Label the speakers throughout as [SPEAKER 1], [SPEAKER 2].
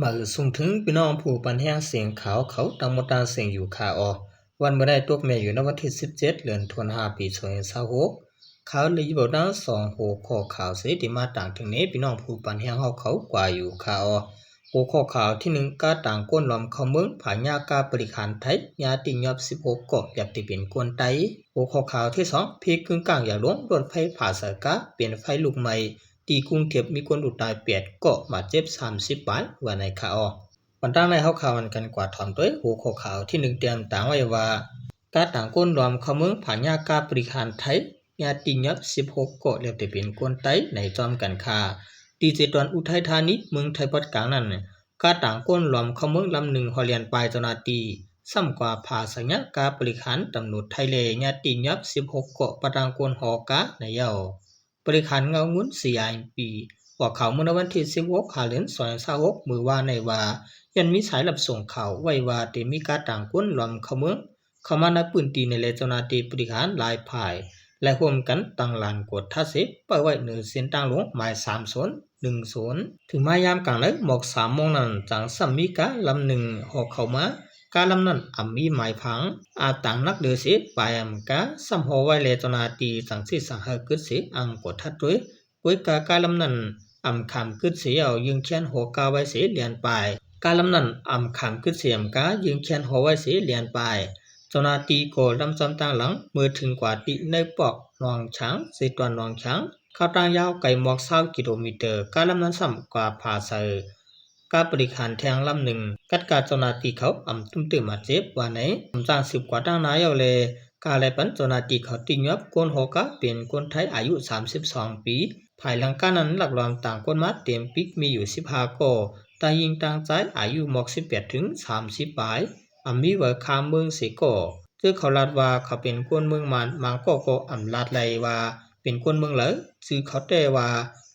[SPEAKER 1] มาส่งถึงพี่น้องผู้ปันแห้งเสียงขาวเขาตามมตาเสียงอยู่ขาออวันเมื่อได้ตกแม่อยู่ในวันที่17เดือนธันวาคมปี2026เขาเลยบอกดัง2หัวข้อข่าวเสียที่มาต่างถึงนี้พี่น้องผู้ปันแห้งเขากว่าอยู่ขาออหัวข้อข่าวที่1ก็ต่างก้นล้อมเข้าเมืองผาญากาบริหารไทยยาติยอบ16เกาะแบบที่เป็นกวนไตหัวข้อข่าวที่2พีกึ่งกลางอย่าหลวงรถไฟผ่าสายกาเปลี่ยนไฟลูกใหม่ตีกรุงเทพมีคนอุดตาย8เกาะบาดเจ็บ30บาทว่าในข่าววันตั้งในข่าวกันกว่าถอนด้วยหัวข้อข่าวที่1เตรียมต่างไว้ว่าการต่างก้นรวมเข้าเมืองผาญากาบริหารไทยยาติยับ16เกาะแล้วแต่เป็นกวนไตในจอมกันค่าดิจิตอลอุทัยธานีเมืองไทยปัดกลางนั้นการต่างก้นรวมเข้าเมืองลำหนึ่งฮอลแลนด์ปลายจนาตีซ้ำกว่าภาษาญากาบริหารตำรวจไทยเลยยาติยับ16เกาะประดังก้นหอกาในเยาบริหารเงาเงิน4 ปีว่าเขาเมื่อวันที่16เดือน2026มือว่าในว่ายันมีสายรับส่งข่าวไว้ว่าจะมีการต่างก้นรวมเข้าเมืองเข้ามาในพื้นที่ในเลเจ้าหน้าที่บริหารหลายฝ่ายและร่วมกันตั้งลานกดท่าเสพไปไว้เหนือเส้นทางหลวงหมาย3010ถึงมายามกลางเลยหมอก3 โมงนั้นจังสัมมีกาลำหนึ่งหอกเข้ามาการลำนั้นมีหมายพังต่างนักเดือเสไปกาสัมโหไว้เลเจ้าหน้าที่จังที่สังหกึดเสอังกดทัดด้วยป่วยการลำนั้นคำกึดเสียเอายิงเขียนหัวกาไว้เสียเลียนไปการลำนั้นคำกึดเสียมกายิงเขียนหัวไว้เสียเลียนไปเจ้าหน้าที่ก็ลำจำต่างหลังเมื่อถึงกว่าติในปอกนองช้างเสตวนนองช้างเข้าทางยาวไกลหมอก20 กิโลเมตรการลำนั้นซ้ำกว่าภาษาการบริหารแทงลำหนึ่งกัดการเจ้าหน้าที่เขาตุ้มเติมมาเจ็บว่าไหนจ้าง10 กว่าตั้งนายเอาเลยการอะไรปันเจ้าหน้าที่เขาติยบคนหัวกะเป็นคนไทยอายุ32 ปีภายหลังการนั้นหลักล้อมต่างคนมาเต็มปิกมีอยู่15ก่อต่างยิงต่างใจอายุหมอก18ถึง30ปลายมีไว้คามเมืองเสก่อเจ้าเขาลาดว่าเขาเป็นคนเมืองมันก็ลาดเลยว่าเป็นคนเมืองเหลอชื่อเขาแต่ว่า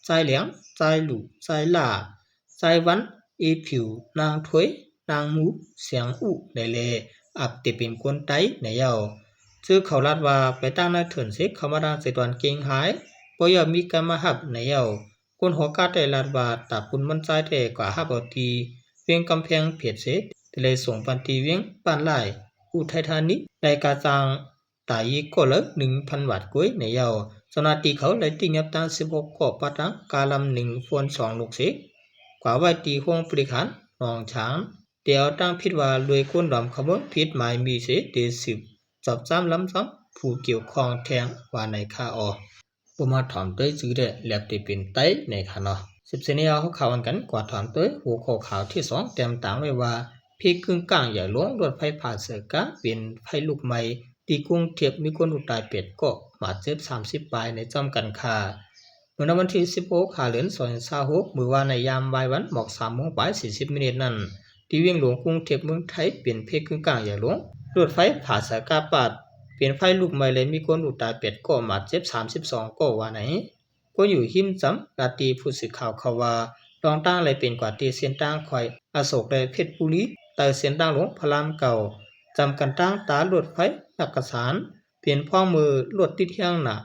[SPEAKER 1] ใจเหลียงใจหลู่ใจล่าใจวันผิวนางถวยนางมูเสียงอุในเลติเป็นคนไตในเยาชื่อเขาลาดว่าไปตั้งในเถินเสกเขามาดังเสตวันเก่งหายปอยมีการมาหับในเยาคนหัวกาแต่ลาดว่าตาปุนมันใจแต่กว่าหับเอาทีเวียงกำแพงเพียดเสร็จเลยส่งปันตีเวียงปานไล่อุทัยธานีในกาจังตายก็เลย1,000 บาทกุ้ยในเยาเจ้าหน้าที่เขาเลยติยับตั้ง16เกาะปะตังกาลำ1 ฟวน 2 ลูกเสกกว่าไว้ตีห้องบริหารนองช้างเดี๋ยวตั้งพิดว่าโดยคนดำขบวนพิษหมายมีเสเดสิบจับจ้ำล้ำซ้ำผู้เกี่ยวข้องแทงว่าในค่าผมมาถามด้วยจื่อเดแลบที่เป็นไตในค่ะเนาะ10 เสนียวเขาข่าวกันกว่าถามด้วยหัวข้อข่าวที่2เต็มต่างไว้ว่าพีกึ่งกลางอย่าหลวงรถไฟผ่าเสือกะเป็นไฟลูกใหม่ตีกรุงเทพมีคนอุตายเป็ดก็บาดเจ็บ30ปลายในจอมกันค่าเมื่อวันที่16เดือน2026มือว่าในยามบ่ายวันหมอก3 โมง40 นาทีนั้นที่เวียงหลวงกรุงเทพเมืองไทยเปลี่ยนเพกกึ่งกลางอย่าหลวงรถไฟผ่าสายกาปาดเปลี่ยนไฟลูกใหม่เลยมีคนอุตายเป็ดก็บาดเจ็บ32ก็ว่าไหนก็อยู่หิมจำราตรีผู้สื่อข่าวเขาว่าลองตั้งเลยเป็นกว่าตีเส้นตั้งคอยอโศกเลยเพชรบุรีแต่เส้นตั้งหลวงพระรามเก่าจำกันตั้งตารถไฟอักษรเปลี่ยนพ่อมือรถติดเที่ยงหนา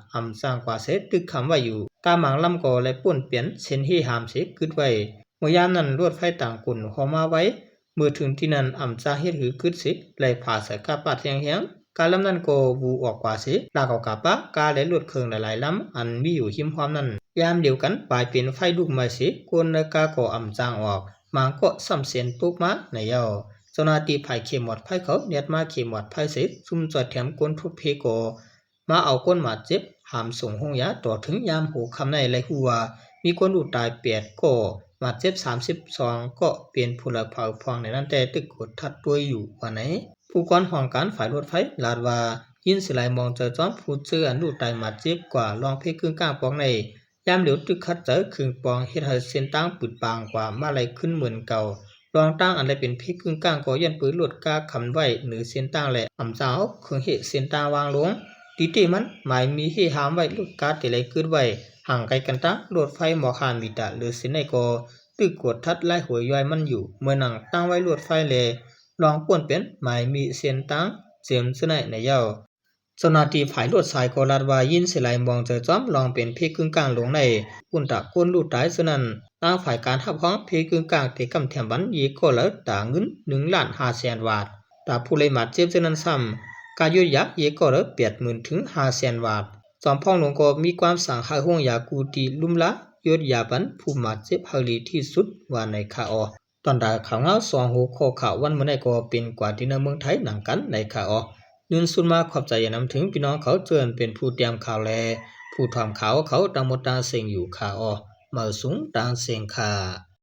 [SPEAKER 1] สร้างกว่าเสตึกคำไว้อยู่กาหมังลำก่อและป่นเปลี่ยนเส้นที่หามเสกึดไว้เมื่อยามนั้นรถไฟต่างกุ่นเข้ามาไว้เมื่อถึงที่นั้นจาเฮ็ดหือกึดสิเลยผ่าสายกาปาดแหงการลำนั้นก็วูออกกว่าสิลากออกกาปะกาและรถเครื่องหลายๆลำมีอยู่หิมพร้อมนั้นยามเดียวกันปลายเป็นไฟลูกใหม่สิกวนกาก็จางออกมังก็ซ้ำเส้นตุกมาในเยาเจ้าหน้าที่ภายเขมหมดไฟเขาเนียดมาเขมหมดไฟเสร็จซุ่มจอดแถมก้นทุบเพโกมาเอาก้นมาเจ็บหามส่งห้องยาต่อถึงยามหูคำในไรหัวมีคนอุตาย8ก็มาเจ็บ32ก็เปลี่ยนผู้ละเผาพองในนั้นแต่ตึกกดทัดด้วยอยู่ว่าไหนผู้กองห้องการฝ่ายรถไฟลาดว่ายินสิลายมองเจอจอมผู้เจออันอุตายมาเจ็บกว่าลองเพกึ่งกลางปองในยามเหลียวตึกคัดเจอคืนปองเฮ็ดให้เส้นตั้งปืดบางกว่ามาไหลขึ้นเหมือนเก่ารองตั้งอันใดเป็นเพกึ่งกลางก็ยันปืนหลดกาคำไว้เหนือเส้นตั้งและเจ้าคือเหตุเส้นตั้งวางลงตีเตมันหมายมีให้หามไว้ลูกกาแต่ไหลขึ้นไว้ห่างไกลกันตั้งรถไฟหมอคานมีดาหรือเส้นในก็ตึกกดทัดไล่หัวย่อยมันอยู่เมื่อหนังตั้งไว้รถไฟเลยลองป่วนเป็นหมายมีเส้นตั้งเจียมเส้นในเยา สนาตีฝ่ายลวดสายโกลาดวายินเสไลมองเจอจ้อมลองเป็นเพกึ่งกลางลงในกุนตะก้นลูดตายฉะนั้นตั้งฝ่ายการทับพ้องเพกึ่งกลางเตกำแถมบันยีก็แล้วตาเงิน1,500,000 บาทตาผู้เลยมาเจ็บฉะนั้นซ้ำกายุยักเยก็แล้ว80,000 ถึง 500,000 บาทจอมพ่องหลวงก็มีความสั่งหาห้องยากูตีลุ่มละยดยาบันผู้มาเจ็บฮาลีที่สุดว่าในคาออตอนดาข่าวเงาสองหูข้อข่าววันเมื่อไหร่ก็เป็นกว่าที่ในเมืองไทยหนังกันในคาออยืนสุดมาขอบใจนำถึงพี่น้องเขาเจริญเป็นผู้เตรียมข่าวแลผู้ทำข่าวเขาตามหมดตาเสียงอยู่คาออมาสูงตาเสียงคา